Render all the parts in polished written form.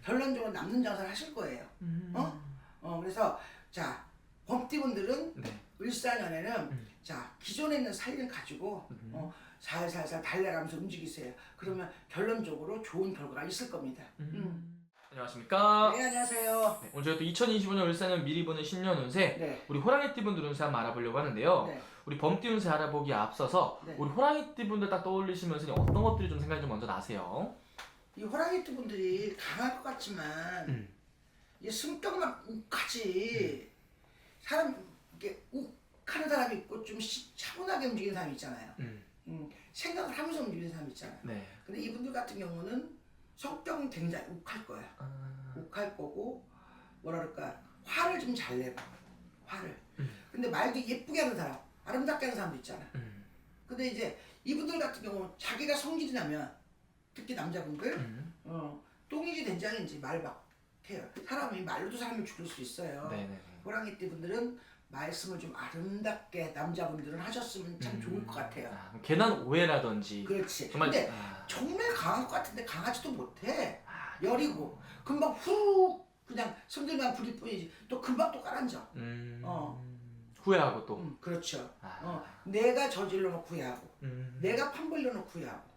결론적으로 남는 장사를 하실 거예요. 그래서 자 범띠분들은 네. 을사년에는 자 기존에 있는 살림 가지고 살살살 달래가면서 움직이세요. 그러면 결론적으로 좋은 결과가 있을 겁니다. 안녕하십니까? 네, 안녕하세요. 네, 오늘 저희가 또 2025년 을사년 미리 보는 신년 운세 네. 우리 호랑이띠 분들 운세 한번 알아보려고 하는데요. 네. 우리 범띠 운세 알아보기에 앞서서 네. 우리 호랑이띠 분들 딱 떠올리시면서 어떤 것들이 좀 생각이 좀 먼저 나세요? 이 호랑이띠 분들이 강할 것 같지만 이 성격만 욱하지 사람 이렇게 욱하는 사람이 있고 좀 차분하게 움직이는 사람이 있잖아요. 생각을 하면서 움직이는 사람이 있잖아요. 네. 근데 이분들 같은 경우는 성격은 굉장히 욱할 거야. 욱할 거고 뭐라 그럴까 화를 좀 잘 내봐. 화를. 근데 말도 예쁘게 하는 사람, 아름답게 하는 사람도 있잖아. 근데 이제 이분들 같은 경우는 자기가 성질이 나면 특히 남자분들 똥인지 된장인지 말 막 해요. 사람이 말로도 사람을 죽일 수 있어요. 네네. 호랑이띠 분들은 말씀을 좀 아름답게 남자분들은 하셨으면 참 좋을 것 같아요. 괜한 오해라든지. 그렇지. 정말. 근데 정말 강할 것 같은데 강하지도 못해. 열이고 금방 훅 그냥 성질만 부릴 뿐이지 또 금방 또 깔아앉아. 후회하고 또. 그렇죠. 내가 저질러 놓고 후회하고 내가 판 벌려 놓고 후회하고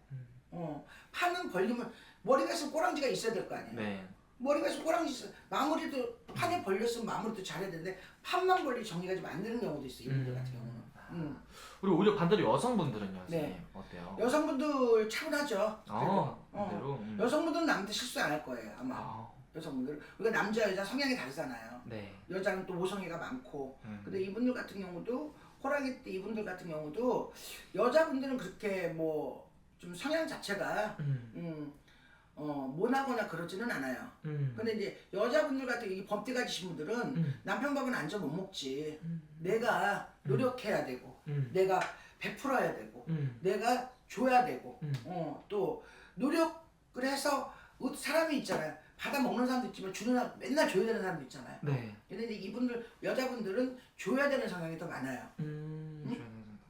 판은 벌리면 머리가 있으면 꼬랑지가 있어야 될 거 아니에요. 네. 머리가 있으면 꼬랑지 있어. 마무리도 판에 벌렸으면 마무리도 잘해야 되는데 판만 벌리 정리가 좀 안 되는 경우도 있어. 이분들 같은 경우는. 우리 오히려 반대로 여성분들은요, 네. 선생님 어때요? 여성분들 차분하죠. 반대로. 여성분들은 남한테 실수 안 할 거예요 아마. 여성분들 우리가 남자 여자 성향이 다르잖아요. 네. 여자는 또 모성애가 많고 근데 이분들 같은 경우도 호랑이 때 이분들 같은 경우도 여자분들은 그렇게 뭐 좀 성향 자체가 모나거나 그러지는 않아요. 근데 이제 여자분들 같은 이 범띠 가지신 분들은 남편 밥은 앉아 못 먹지. 내가 노력해야 되고 내가 베풀어야 되고 내가 줘야 되고 또 노력을 해서 사람이 있잖아요. 받아 먹는 사람도 있지만 주는 사람 맨날 줘야 되는 사람도 있잖아요. 네. 근데 이제 이분들 여자분들은 줘야 되는 성향이 더 많아요.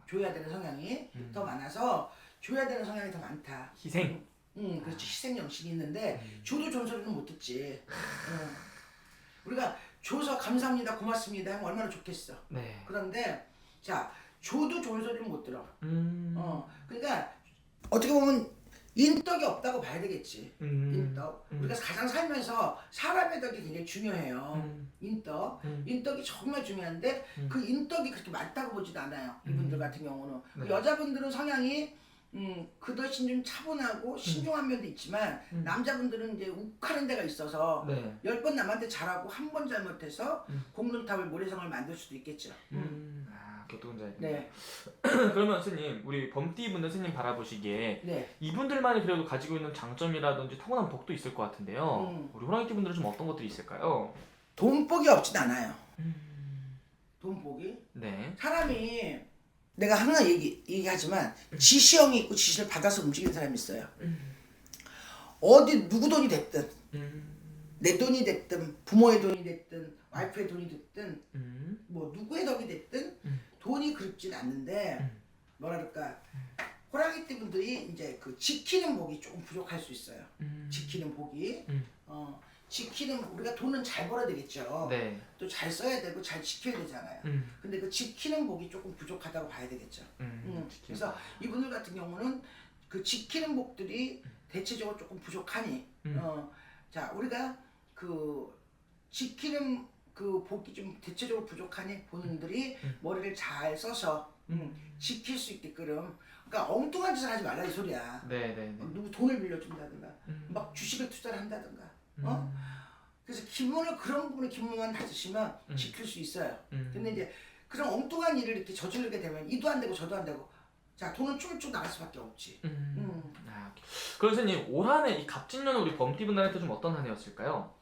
줘야 되는 성향이 더 많아서 줘야 되는 성향이 더 많다. 희생. 그렇지. 희생 정신이 있는데 줘도 존소리는 못 듣지. 우리가 줘서 감사합니다, 고맙습니다 하면 얼마나 좋겠어. 네. 그런데 자 줘도 존소리를 못 들어. 그러니까 어떻게 보면 인덕이 없다고 봐야 되겠지. 인덕. 우리가 가장 살면서 사람의 덕이 굉장히 중요해요. 인덕이 정말 중요한데 그 인덕이 그렇게 맞다고 보지도 않아요. 이분들 같은 경우는. 네. 여자분들은 성향이 그 대신 좀 차분하고 신중한 면도 있지만 남자분들은 이제 욱하는 데가 있어서 네. 10번 남한테 잘하고 한 번 잘못해서 공동탑을 모래성을 만들 수도 있겠죠. 교통자입니다. 네. 그러면 스님, 우리 범띠 분들 스님 바라보시기에 네. 이분들만이 그래도 가지고 있는 장점이라든지 타고난 복도 있을 것 같은데요. 우리 호랑이띠 분들은 좀 어떤 것들이 있을까요? 돈복이 없진 않아요. 돈복이? 네. 사람이 내가 항상 얘기하지만 지시형이 있고 지시를 받아서 움직이는 사람이 있어요. 어디 누구 돈이 됐든 내 돈이 됐든 부모의 돈이 됐든 와이프의 돈이 됐든 뭐 누구의 덕이 됐든 돈이 그립진 않는데 뭐라 그럴까 호랑이띠 분들이 이제 그 지키는 복이 조금 부족할 수 있어요. 지키는 복이 지키는 우리가 돈은 잘 벌어야 되겠죠. 네. 또 잘 써야 되고 잘 지켜야 되잖아요. 근데 그 지키는 복이 조금 부족하다고 봐야 되겠죠. 그래서 이분들 같은 경우는 그 지키는 복들이 대체적으로 조금 부족하니 자 우리가 그 지키는 그 복이 좀 대체적으로 부족하니 본인들이 머리를 잘 써서 지킬 수 있게끔 그러니까 엉뚱한 짓을 하지 말라 이 소리야. 네네. 누구 돈을 빌려준다든가 막 주식을 투자를 한다든가 그래서 기분을 그런 부분에 기분만 다지시면 지킬 수 있어요. 근데 이제 그런 엉뚱한 일을 이렇게 저지르게 되면 이도 안 되고 저도 안 되고 자 돈은 쫄쫄 나갈 수밖에 없지. 그럼 선생님 올 한 해 이 갑진년 우리 범띠 분들한테 좀 어떤 한 해였을까요?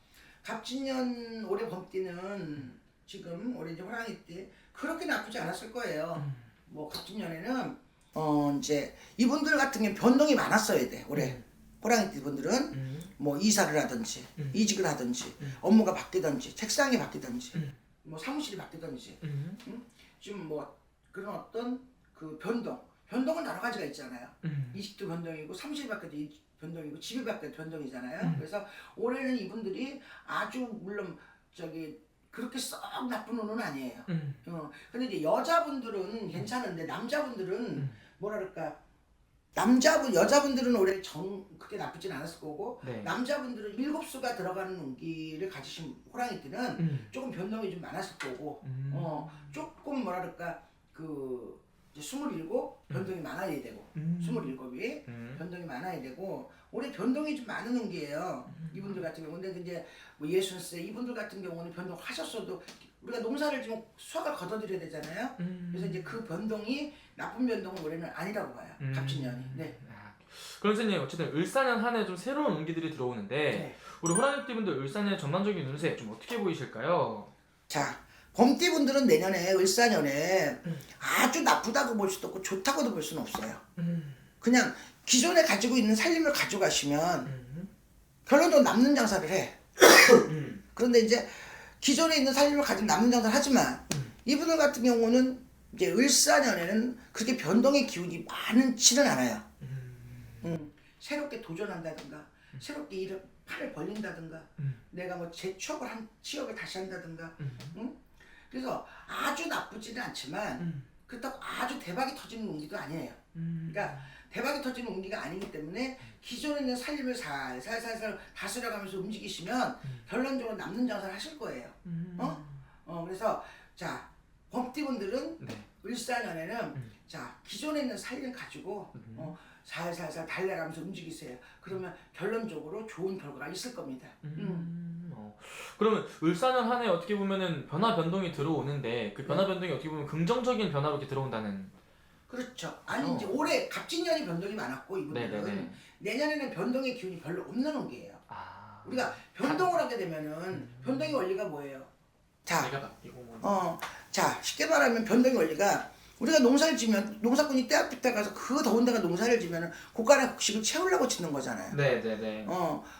갑진년 올해 범띠는 지금 올해 이제 호랑이띠 그렇게 나쁘지 않았을 거예요. 뭐 갑진년에는 이제 이분들 같은 경우 변동이 많았어야 돼 올해. 호랑이띠 분들은 뭐 이사를 하든지 이직을 하든지 업무가 바뀌든지 책상이 바뀌든지 뭐 사무실이 바뀌든지 좀 뭐 그런 어떤 그 변동은 여러 가지가 있잖아요. 이직도 변동이고 사무실이 바뀌어도 변동이고 집이 변동이잖아요. 그래서 올해는 이분들이 아주 물론 그렇게 썩 나쁜 운은 아니에요. 근데 이제 여자분들은 괜찮은데 남자분들은 뭐라 그럴까, 여자분들은 올해 그렇게 나쁘진 않았을 거고, 네. 남자분들은 7수가 들어가는 운기를 가지신 호랑이들은 조금 변동이 좀 많았을 거고, 조금 뭐라 그럴까, 이제 27 변동이 많아야 되고, 27이 변동이 많아야 되고, 올해 변동이 좀 많은 운기예요. 이분들 같은 경우는. 근데 이제 뭐 60세 이분들 같은 경우는 변동하셨어도 우리가 농사를 지금 수확을 거둬들여야 되잖아요. 그래서 이제 그 변동이 나쁜 변동은 올해는 아니라고 봐요. 갑진년이. 네. 그럼 선생님 어쨌든 을사년 한 해 좀 새로운 운기들이 들어오는데 네. 우리 호랑이띠분들 을사년 전반적인 운세 좀 어떻게 보이실까요? 자, 범띠분들은 내년에 을사년에 아주 나쁘다고 볼 수도 없고 좋다고도 볼 수는 없어요. 그냥 기존에 가지고 있는 살림을 가져가시면 결론적으로 남는 장사를 해. 그런데 이제 기존에 있는 살림을 가지고 남는 장사를 하지만 이분들 같은 경우는 이제 을사년에는 그렇게 변동의 기운이 많지는 않아요. 새롭게 도전한다든가 새롭게 일을 팔을 벌린다든가 내가 뭐 취업을 다시 한다든가 그래서 아주 나쁘지는 않지만 그렇다고 아주 대박이 터지는 운기도 아니에요. 그러니까 대박이 터지는 운기가 아니기 때문에 기존에 있는 살림을 살살살살 다스려가면서 움직이시면 결론적으로 남는 장사를 하실 거예요. 그래서 자, 범띠분들은 네. 을사년에는 자, 기존에 있는 살림 가지고 살살살 달려가면서 움직이세요. 그러면 결론적으로 좋은 결과가 있을 겁니다. 그러면 을사년 한 해 어떻게 보면은 변화 변동이 들어오는데 그 변화 변동이 어떻게 보면 긍정적인 변화로 이렇게 들어온다는. 그렇죠. 아니 이제 올해 갑진년이 변동이 많았고 이분들은 네네네. 내년에는 변동의 기운이 별로 없는 운기예요. 아. 우리가 변동을 하게 되면은 변동의 원리가 뭐예요? 자, 내가 바뀌고 뭐. 자 쉽게 말하면 변동의 원리가 우리가 농사를 지면 농사꾼이 때 앞에 때 가서 그 더운 데가 농사를 지면은 고가의 곡식을 채우려고 짓는 거잖아요. 네네네.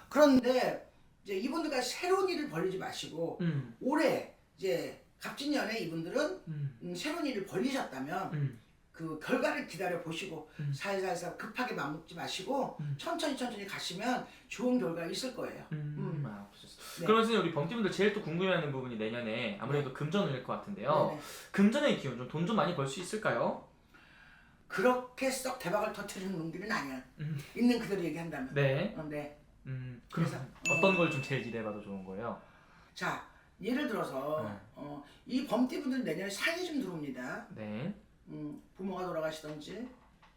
그런데 이제 이분들과 새로운 일을 벌리지 마시고 올해 이제 갑진년에 이분들은 새로운 일을 벌리셨다면 그 결과를 기다려 보시고 살살살 급하게 맘먹지 마시고 천천히 가시면 좋은 결과가 있을 거예요. 네. 그러면 선생님 우리 범띠분들 제일 또 궁금해하는 부분이 내년에 아무래도 금전운일 것 같은데요. 네네. 금전의 기운 좀 돈 좀 많이 벌 수 있을까요? 그렇게 썩 대박을 터뜨리는 운기는 아니야. 있는 그대로 얘기한다면. 네. 네. 그래서 어떤 걸 좀 제일 기대해봐도 좋은 거예요? 자, 예를 들어서 이 범띠분들 내년에 상이 좀 들어옵니다. 네. 부모가 돌아가시던지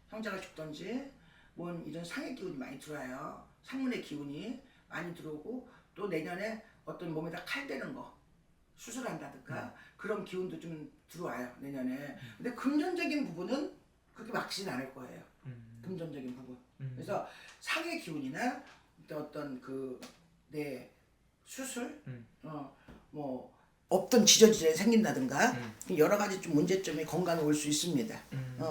형제가 죽던지 뭔 이런 상의 기운이 많이 들어와요. 상문의 기운이 많이 들어오고 또 내년에 어떤 몸에다 칼 대는 거 수술한다든가 그런 기운도 좀 들어와요 내년에. 근데 금전적인 부분은 그렇게 막지는 않을 거예요. 금전적인 부분. 그래서 상의 기운이나 어떤 내 수술 뭐 없던 지저질환이 생긴다든가 여러 가지 좀 문제점이 건강에 올 수 있습니다.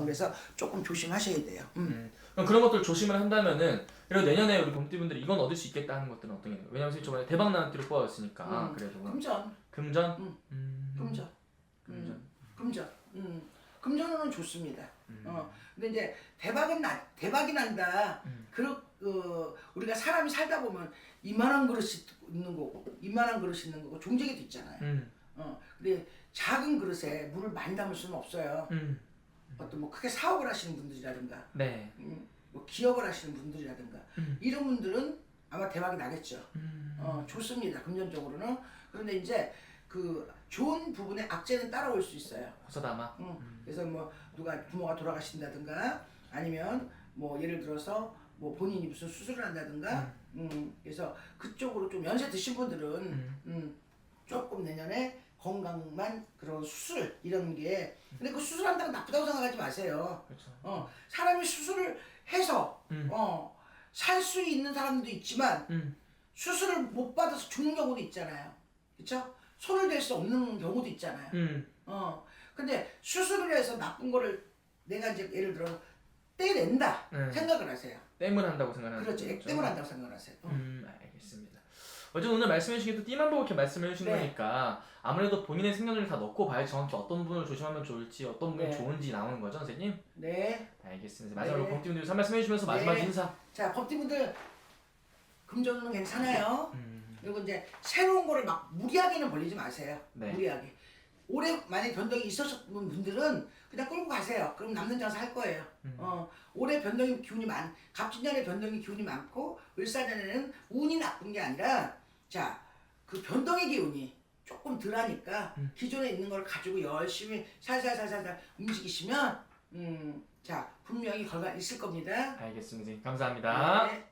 그래서 조금 조심하셔야 돼요. 그럼 그런 것들 조심을 한다면은 그리고 내년에 우리 범띠분들이 이건 얻을 수 있겠다 하는 것들은 어떤 게 있나요? 왜냐면 선생님 저번에 대박 나는 띠로 뽑았으니까 그래도 금전. 금전? 금전은 좋습니다. 근데 이제 대박이 난다. 우리가 사람이 살다 보면 이만한 그릇이 있는 거고, 이만한 그릇이 있는 거고, 종쟁이도 있잖아요. 근데 작은 그릇에 물을 많이 담을 수는 없어요. 어떤 뭐 크게 사업을 하시는 분들이라든가, 네. 뭐 기업을 하시는 분들이라든가, 이런 분들은 아마 대박이 나겠죠. 좋습니다. 금전적으로는. 그런데 이제 그 좋은 부분에 악재는 따라올 수 있어요. 호서다마. 그래서 뭐 누가 부모가 돌아가신다든가 아니면 뭐 예를 들어서 뭐 본인이 무슨 수술을 한다든가 그래서 그쪽으로 좀 연세 드신 분들은 조금 내년에 건강만 그런 수술 이런 게 근데 그 수술한다고 나쁘다고 생각하지 마세요. 그렇죠. 사람이 수술을 해서 살 수 있는 사람도 있지만 수술을 못 받아서 죽는 경우도 있잖아요. 그렇죠? 손을 댈 수 없는 경우도 있잖아요. 근데 수술을 해서 나쁜 거를 내가 이제 예를 들어 떼낸다 생각을 하세요. 땜을 한다고 생각하는 그렇죠. 거죠? 액땜을 한다고 생각을 하세요. 알겠습니다. 어쨌든 오늘 말씀해 주신 게 또 띠만 보고 이렇게 말씀해 주신 네. 거니까 아무래도 본인의 생년월일 다 넣고 봐야 정확히 어떤 분을 조심하면 좋을지 어떤 분이 네. 좋은지 나오는 거죠 선생님? 네. 알겠습니다. 마지막으로 네. 범띠분들 한 말씀 해주시면서 마지막 네. 인사. 자, 법티분들 금전은 괜찮아요. 음. 그리고 이제 새로운 거를 막 무리하게는 벌리지 마세요. 네. 무리하게. 올해 만약에 변동이 있었던 분들은 그냥 끌고 가세요. 그럼 남는 장사 할 거예요. 올해 변동이 기운이 갑진년에 변동이 기운이 많고 을사년에는 운이 나쁜 게 아니라 자, 그 변동의 기운이 조금 덜하니까 기존에 있는 걸 가지고 열심히 살살살살 움직이시면 자, 분명히 결과 있을 겁니다. 알겠습니다. 선생님. 감사합니다. 네.